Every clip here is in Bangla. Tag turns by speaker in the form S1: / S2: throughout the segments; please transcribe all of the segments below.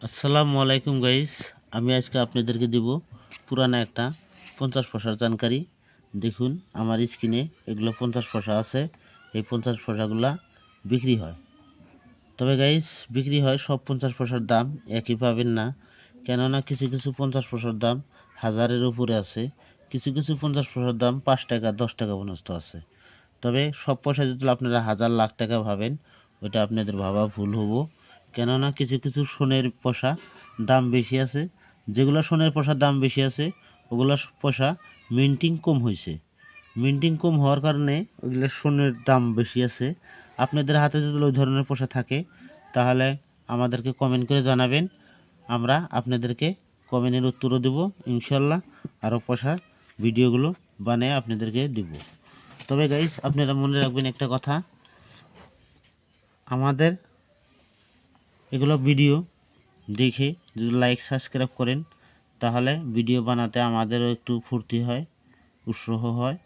S1: আসসালামু আলাইকুম গাইস। আমি আজকে আপনাদেরকে দিব পুরানা একটা 50 পয়সার জানকারি। দেখুন আমার স্ক্রিনে এগুলো 50 পয়সা আছে। এই 50 পয়সাগুলা বিক্রি হয়। তবে গাইস বিক্রি হয় সব 50 পয়সার দাম একই পাবেন না, কেননা কিছু কিছু 50 পয়সার দাম হাজারের উপরে আছে, কিছু কিছু 50 পয়সার দাম 5 টাকা 10 টাকা পর্যন্ত আছে। তবে সব পয়সা যদি আপনারা হাজার লাখ টাকা ভাবেন, ওইটা আপনাদের ভাবা ভুল হবো। কেননা কিছু কিছু সোনের পয়সা দাম বেশি আছে, যেগুলো সোনের পয়সার দাম বেশি আছে ওগুলো পয়সা মিন্টিং কম হয়েছে। মিন্টিং কম হওয়ার কারণে ওইগুলো সোনের দাম বেশি আছে। আপনাদের হাতে যদি ওই ধরনের পয়সা থাকে তাহলে আমাদেরকে কমেন্ট করে জানাবেন, আমরা আপনাদেরকে কমেন্টের উত্তরও দেব ইনশাল্লাহ। আরও পয়সার ভিডিওগুলো বানিয়ে আপনাদেরকে দিব। তবে গাইস আপনারা মনে রাখবেন একটা কথা, আমাদের এগুলো ভিডিও দেখে যদি লাইক সাবস্ক্রাইব করেন তাহলে ভিডিও বানাতে আমাদেরও একটু ফুর্তি হয়, উৎসাহ হয়।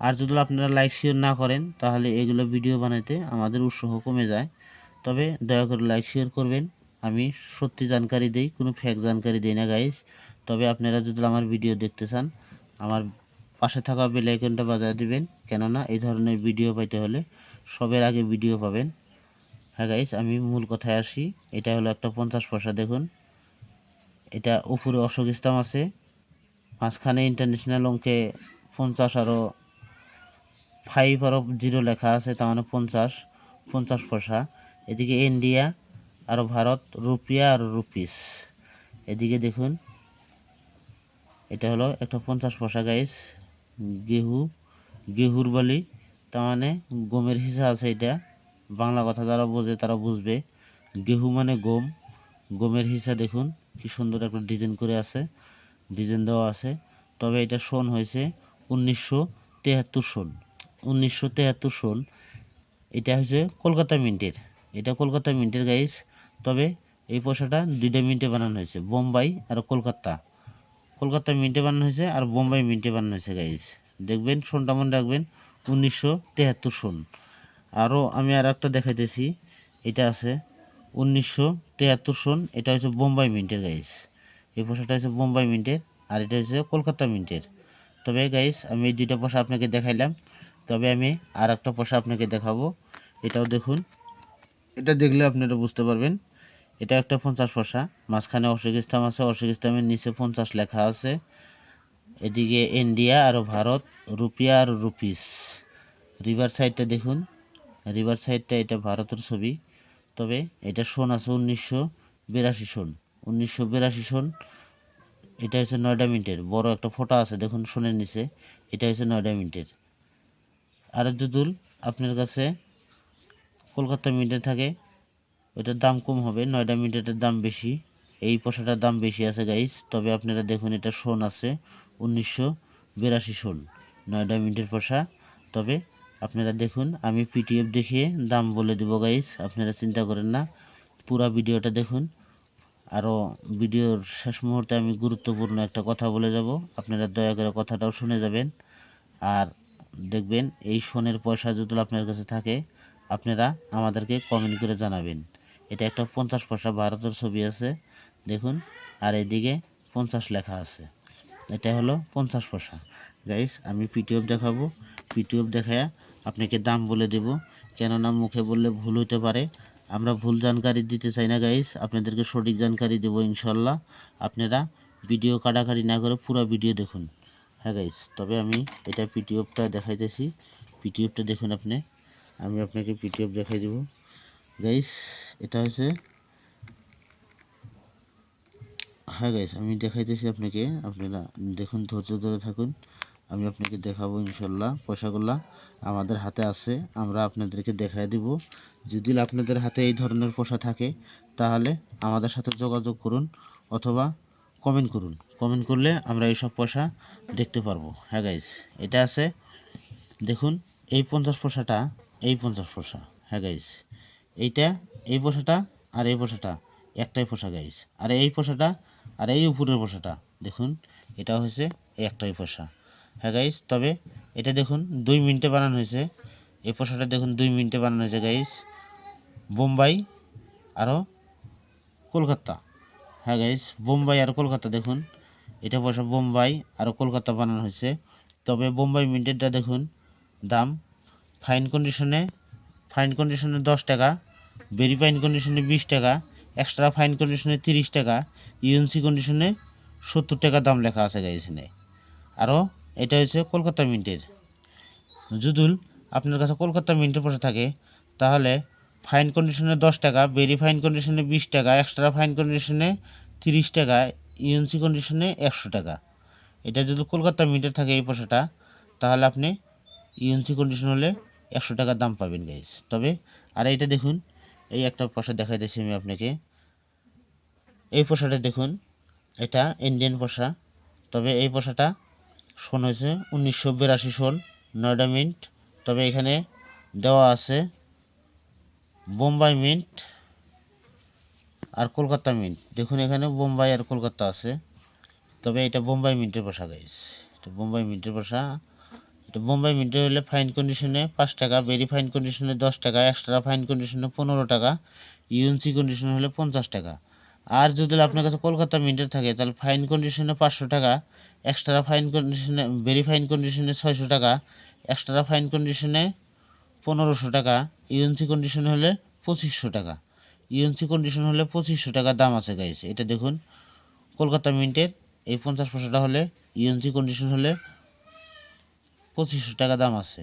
S1: আর যদি আপনারা লাইক শেয়ার না করেন তাহলে এগুলো ভিডিও বানাতে আমাদের উৎসাহ কমে যায়। তবে দয়া করে লাইক শেয়ার করবেন। আমি সত্যি জানকারি দেই, কোনো ফেক জানকারি দেই না গাইস। তবে আপনারা যদি আমার ভিডিও দেখতে চান আমার পাশে থাকা বেল আইকনটা বাজিয়ে দিবেন, কেননা এই ধরনের ভিডিও পাইতে হলে সবার আগে ভিডিও পাবেন। হ্যাঁ গাইস, আমি মূল কথায় আসি। এটা হলো একটা 50 পয়সা। দেখুন এটা উপরে অশোক স্তম্ভ আছে, মাঝখানে ইন্টারন্যাশনাল অঙ্কে 50 আরও 5 আরও 0 লেখা আছে, তার মানে 50 পয়সা। এদিকে ইন্ডিয়া আর ভারত, রুপিয়া আর রুপিস। এদিকে দেখুন এটা হলো একটা 50 পয়সা গাইস। গেহুর বালি, তার মানে গমের হিসা আছে। এটা বাংলা কথা যারা বোঝে তারা বুঝবে। গেহু মানে গম, গমের হিসা। দেখুন কি সুন্দর একটা ডিজাইন করে আছে, ডিজাইন দেওয়া আছে। তবে এটা সন হয়েছে 1973 সন। 1973 সন। এটা হচ্ছে কলকাতা মিন্টের, এটা কলকাতা মিন্টের গাইস। তবে এই পয়সাটা দুইটা মিন্টে বানানো হয়েছে, বোম্বাই আর কলকাতা। কলকাতা মিন্টে বানানো হয়েছে আর বোম্বাই মিন্টে বানানো হয়েছে গাইস। দেখবেন সনটা মনে রাখবেন, 1973 সন। আরও আমি আর একটা দেখাইতেছি, এটা আছে 1973 সন। এটা হচ্ছে বোম্বাই মিন্টের গাইস। এই পয়সাটা হচ্ছে বোম্বাই মিন্টের আর এটা হচ্ছে কলকাতা মিন্টের। তবে গাইস আমি এই দুইটা পয়সা আপনাকে দেখাইলাম, তবে আমি আর একটা পয়সা আপনাকে দেখাবো। এটাও দেখুন, এটা দেখলে আপনারা বুঝতে পারবেন। এটা একটা 50 পয়সা, মাঝখানে অশোক স্তম্ভ আছে, অশোক স্তম্ভের নিচে 50 লেখা আছে। এদিকে ইন্ডিয়া আর ভারত, রুপিয়া আর রুপিস। রিভার সাইডটা দেখুন, রিভার সাইডটা এটা ভারতের ছবি। তবে এটা সন আছে 1982 সন। 1982 সন। এটা হচ্ছে 9টা মিনিটের বড় একটা ফোঁটা আছে দেখুন সোনের নিচে, এটা হচ্ছে 9টা মিনিটের। আর যদি আপনার কাছে কলকাতা মিনিটে থাকে ওইটার দাম কম হবে, 9টা মিনিটের দাম বেশি। এই পয়সাটার দাম বেশি আছে গাইস। তবে আপনারা দেখুন এটা সন আছে 1982 সন, 9টা মিনিটের পয়সা। তবে আপনারা দেখুন, আমি পিটিএফ দেখিয়ে দাম বলে দেবো গাইস, আপনারা চিন্তা করেন না, পুরো ভিডিওটা দেখুন। আরও ভিডিওর শেষ মুহূর্তে আমি গুরুত্বপূর্ণ একটা কথা বলে যাব, আপনারা দয়া করে কথাটাও শুনে যাবেন। আর দেখবেন এই সোনের পয়সা যদি আপনার কাছে থাকে আপনারা আমাদেরকে কমেন্ট করে জানাবেন। এটা একটা 50 পয়সা, ভারতের ছবি আছে দেখুন, আর এদিকে 50 লেখা আছে। এটা হলো 50 পয়সা গাইস। আমি পিটিএফ দেখাবো, পিটিএফ দেখায় আপনাকে দাম বলে দেব, কেননা মুখে বললে ভুল হতে পারে। আমরা ভুল জানকারি দিতে চাই না গাইস, আপনাদেরকে সঠিক জানকারি দেবো ইনশাল্লাহ। আপনারা ভিডিও কাটাকাটি না করে পুরো ভিডিও দেখুন। হ্যাঁ গাইস, তবে আমি এটা পিটিএফটা দেখাইতেছি, পিটিএফটা দেখুন আপনি। আমি আপনাকে পিটিএফ দেখাই দেব গাইস। এটা হচ্ছে, হ্যাঁ গাইস আমি দেখাইতেছি আপনাকে, আপনারা দেখুন, ধৈর্য ধরে থাকুন। আমি আপনাকে দেখাবো ইনশাল্লাহ। পয়সাগুলা আমাদের হাতে আছে, আমরা আপনাদেরকে দেখাই দিব। যদি আপনাদের হাতে এই ধরনের পয়সা থাকে তাহলে আমাদের সাথে যোগাযোগ করুন অথবা কমেন্ট করুন। কমেন্ট করলে আমরা এইসব পয়সা দেখতে পারবো। হ্যাঁ গাইস, এটা আছে দেখুন, এই 50 পয়সাটা, এই 50 পয়সা। হ্যাঁ গাইস, এইটা, এই পয়সাটা আর এই পয়সাটা একটাই পয়সা গাইস। আর এই পয়সাটা আর এই উপরের পয়সাটা দেখুন, এটা হচ্ছে একটাই পয়সা। হ্যাঁ গাইস, তবে এটা দেখুন 2 মিনিটে বানানো হয়েছে। এই পয়সাটা দেখুন 2 মিনিটে বানানো হয়েছে গাইস। বোম্বাই আরও কলকাতা, হ্যাঁ গাইস, বোম্বাই আর কলকাতা দেখুন, এটা পয়সা বোম্বাই আর কলকাতা বানানো হয়েছে। তবে বোম্বাই মিন্টেরটা দেখুন দাম ফাইন কন্ডিশনে 10 টাকা, ভেরি ফাইন কন্ডিশনে 20 টাকা, এক্সট্রা ফাইন কন্ডিশনে 30 টাকা, ইউএনসি কন্ডিশনে 70 টাকা দাম লেখা আছে গাইস এখানে। আরও এটা হচ্ছে কলকাতা মিন্টের। যদি আপনার কাছে কলকাতা মিন্টের পয়সা থাকে তাহলে ফাইন কন্ডিশনে 10 টাকা, ভেরি ফাইন কন্ডিশনে 20 টাকা, এক্সট্রা ফাইন কন্ডিশনে 30 টাকা, ইউএনসি কন্ডিশনে 100 টাকা। এটা যদি কলকাতা মিন্টের থাকে এই পয়সাটা, তাহলে আপনি ইউএনসি কন্ডিশন হলে 100 টাকা দাম পাবেন গাইস। তবে আর এইটা দেখুন, এই একটা পয়সা দেখাই দিয়েছি আমি আপনাকে। এই পয়সাটা দেখুন, এটা ইন্ডিয়ান পয়সা। তবে এই পয়সাটা সন হয়েছে 1982 সন, 9টা মিন্ট। তবে এখানে দেওয়া আছে বোম্বাই মিন্ট আর কলকাতা মিন্ট। দেখুন এখানে বোম্বাই আর কলকাতা আছে। তবে এটা বোম্বাই মিন্টের পয়সা গাইস, এটা বোম্বাই মিন্টের পয়সা। এটা বোম্বাই মিন্টের হলে ফাইন কন্ডিশনে 5 টাকা, ভেরি ফাইন কন্ডিশনে 10 টাকা, এক্সট্রা ফাইন কন্ডিশনে 15 টাকা, ইউএনসি কন্ডিশন হলে 50 টাকা। আর যদি আপনার কাছে কলকাতা মিন্টের থাকে তাহলে ফাইন কন্ডিশনে 500 টাকা, এক্সট্রা ফাইন কন্ডিশনে ভেরি ফাইন কন্ডিশনে 600 টাকা, এক্সট্রা ফাইন কন্ডিশনে 1500 টাকা, ইউএনসি কন্ডিশন হলে 2500 টাকা। ইউএনসি কন্ডিশন হলে 2500 টাকা দাম আছে গাইস। এটা দেখুন কলকাতা মিন্টের এই 50 পয়সাটা হলে ইউএনসি কন্ডিশন হলে 2500 টাকা দাম আছে।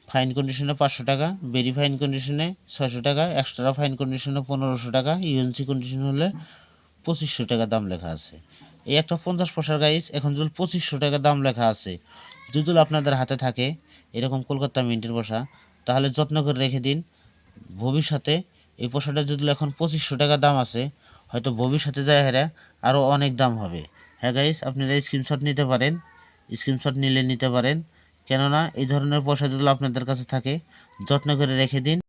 S1: ফাইন কন্ডিশনে 500 টাকা, ভেরি ফাইন কন্ডিশনে 600 টাকা, এক্সট্রা ফাইন কন্ডিশনে 1500 টাকা, ইউএনসি কন্ডিশন হলে 2500 টাকা দাম লেখা আছে। এই একটা 50 পয়সার গাইস এখন যদি 2500 টাকা দাম লেখা আছে, যদি আপনাদের হাতে থাকে এরকম কলকাতা মিন্টের পয়সা, তাহলে যত্ন করে রেখে দিন। ভবিষ্যতে এই পয়সাটা যদি এখন 2500 টাকা দাম আছে, হয়তো ভবিষ্যতে যায় হেরা আরও অনেক দাম হবে। হ্যাঁ গাইস, আপনারা স্ক্রিনশট নিতে পারেন, স্ক্রিনশট নিতে পারেন। কেননা এই ধরনের পয়সা যদি আপনাদের কাছে থাকে যত্ন করে রেখে দিন।